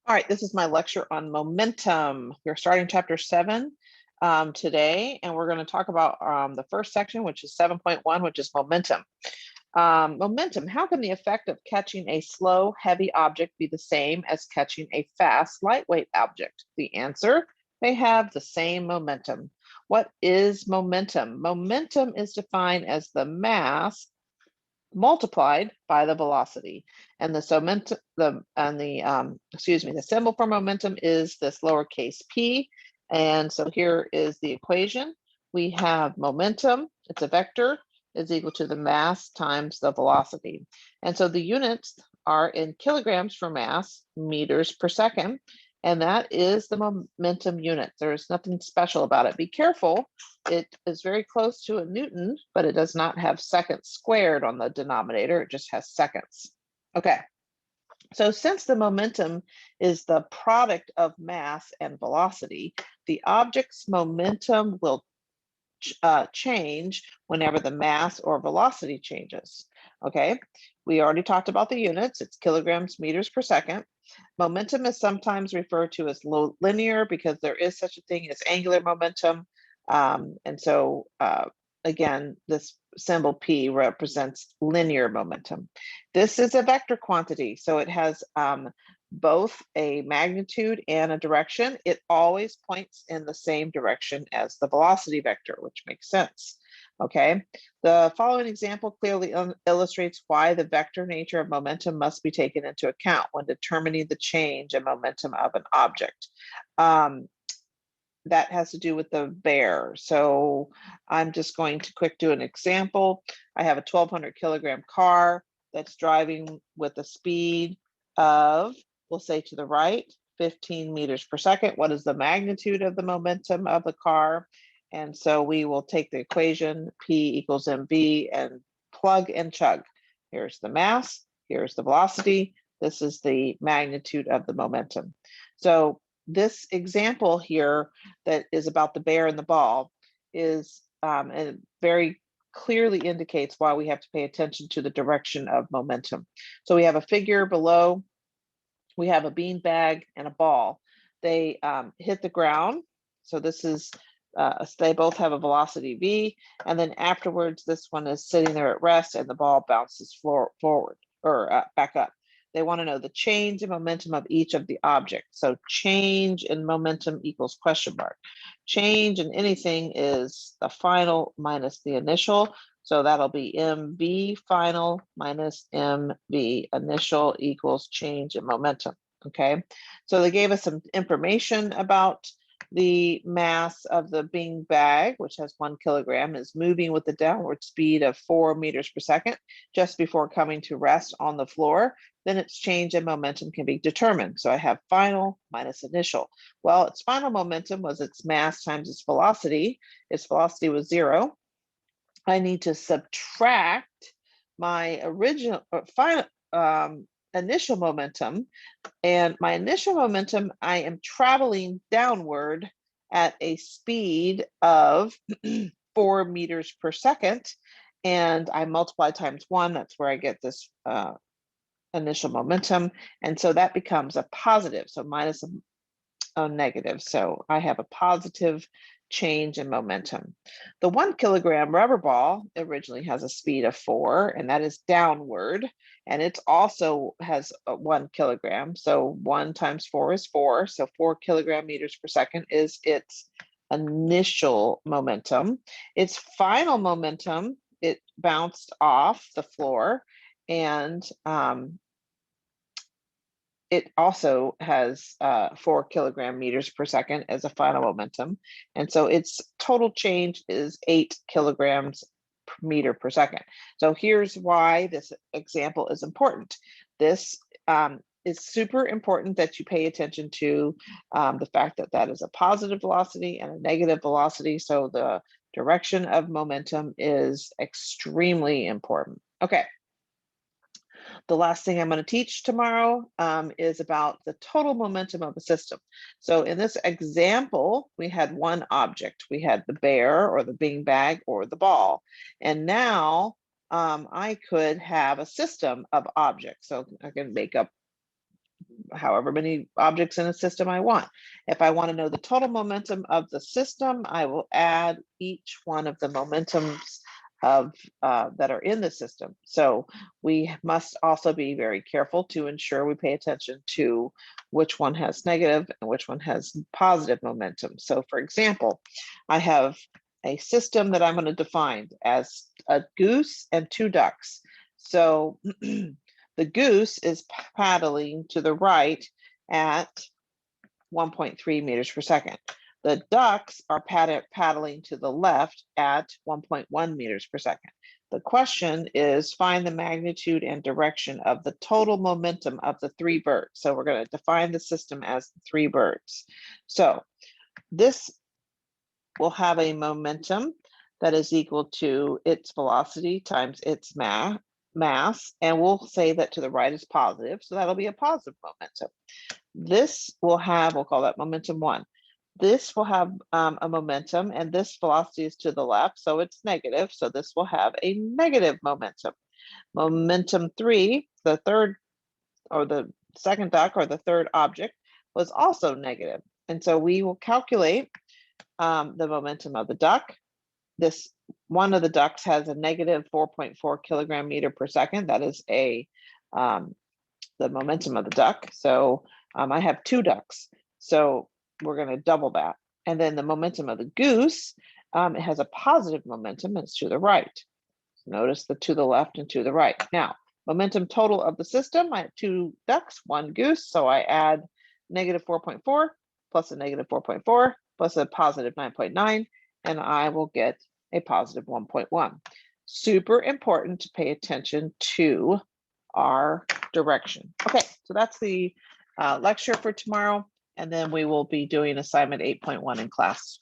All right, this is my lecture on momentum. We're starting chapter 7 today, and we're going to talk about the first section, which is 7.1, which is momentum. Momentum, how can the effect of catching a slow, heavy object be the same as catching a fast, lightweight object? The answer, they have the same momentum. What is momentum? Momentum is defined as the mass multiplied by the velocity, and the symbol for momentum is this lowercase p. And so here is the equation. We have momentum, it's a vector, is equal to the mass times the velocity. And so the units are in kilograms for mass, meters per second, and that is the momentum unit. There's nothing special about it. Be careful, it is very close to a Newton, but it does not have seconds squared on the denominator, it just has seconds. Okay, so since the momentum is the product of mass and velocity, the object's momentum will change whenever the mass or velocity changes. Okay, we already talked about the units, it's kilograms, meters per second. Momentum is sometimes referred to as linear because there is such a thing as angular momentum. And so again, this symbol P represents linear momentum. This is a vector quantity, so it has both a magnitude and a direction. It always points in the same direction as the velocity vector, which makes sense. Okay, the following example clearly illustrates why the vector nature of momentum must be taken into account when determining the change in momentum of an object. That has to do with the bear. So I'm just going to quick do an example. I have a 1,200 kilogram car that's driving with a speed of, we'll say to the right, 15 meters per second. What is the magnitude of the momentum of the car? And so we will take the equation P equals mv and plug and chug. Here's the mass, here's the velocity, this is the magnitude of the momentum. So this example here that is about the bear and the ball is and very clearly indicates why we have to pay attention to the direction of momentum. So we have a figure below, we have a bean bag and a ball. They hit the ground. So this is, they both have a velocity v, and then afterwards this one is sitting there at rest and the ball bounces forward or back up. They want to know the change in momentum of each of the objects. So change in momentum equals question mark. Change in anything is the final minus the initial. So that'll be mv final minus mv initial equals change in momentum. Okay, so they gave us some information about the mass of the bean bag, which has 1 kilogram, is moving with a downward speed of 4 meters per second just before coming to rest on the floor. Then its change in momentum can be determined. So I have final minus initial. Well, its final momentum was its mass times its velocity. Its velocity was 0. I need to subtract my original final initial momentum, and my initial momentum, I am traveling downward at a speed of 4 meters per second, and I multiply times 1. That's where I get this initial momentum, and so that becomes a positive, so minus a negative. So I have a positive change in momentum. The 1 kilogram rubber ball originally has a speed of 4, and that is downward, and it also has 1 kilogram. So 1 times 4 is 4, so 4 kilogram meters per second is its initial momentum. Its final momentum, it bounced off the floor, and it also has 4 kilogram meters per second as a final momentum. And so its total change is 8 kilograms per meter per second. So here's why this example is important. This is super important that you pay attention to the fact that that is a positive velocity and a negative velocity. So the direction of momentum is extremely important. Okay. The last thing I'm going to teach tomorrow is about the total momentum of a system. So in this example, we had one object. We had the bear or the bean bag or the ball. And now I could have a system of objects. So I can make up however many objects in a system I want. If I want to know the total momentum of the system, I will add each one of the momentums of that are in the system. So we must also be very careful to ensure we pay attention to which one has negative and which one has positive momentum. So for example, I have a system that I'm going to define as a goose and 2 ducks. So the goose is paddling to the right at 1.3 meters per second. The ducks are paddling to the left at 1.1 meters per second. The question is find the magnitude and direction of the total momentum of the 3 birds. So we're going to define the system as 3 birds. So this will have a momentum that is equal to its velocity times its mass, and we'll say that to the right is positive, so that'll be a positive momentum. This will have, we'll call that momentum 1. This will have a momentum, and this velocity is to the left, so it's negative, so this will have a negative momentum. Momentum 3, the third or the second duck or the third object, was also negative, and so we will calculate the momentum of the duck. This one of the ducks has a negative 4.4 kilogram meter per second. That is the momentum of the duck. So I have 2 ducks. So we're going to double that. And then the momentum of the goose, it has a positive momentum. It's to the right. Notice the to the left and to the right. Now, momentum total of the system, I have 2 ducks, 1 goose. So I add negative 4.4 plus a negative 4.4 plus a positive 9.9, and I will get a positive 1.1. Super important to pay attention to our direction. Okay, so that's the lecture for tomorrow, and then we will be doing assignment 8.1 in class.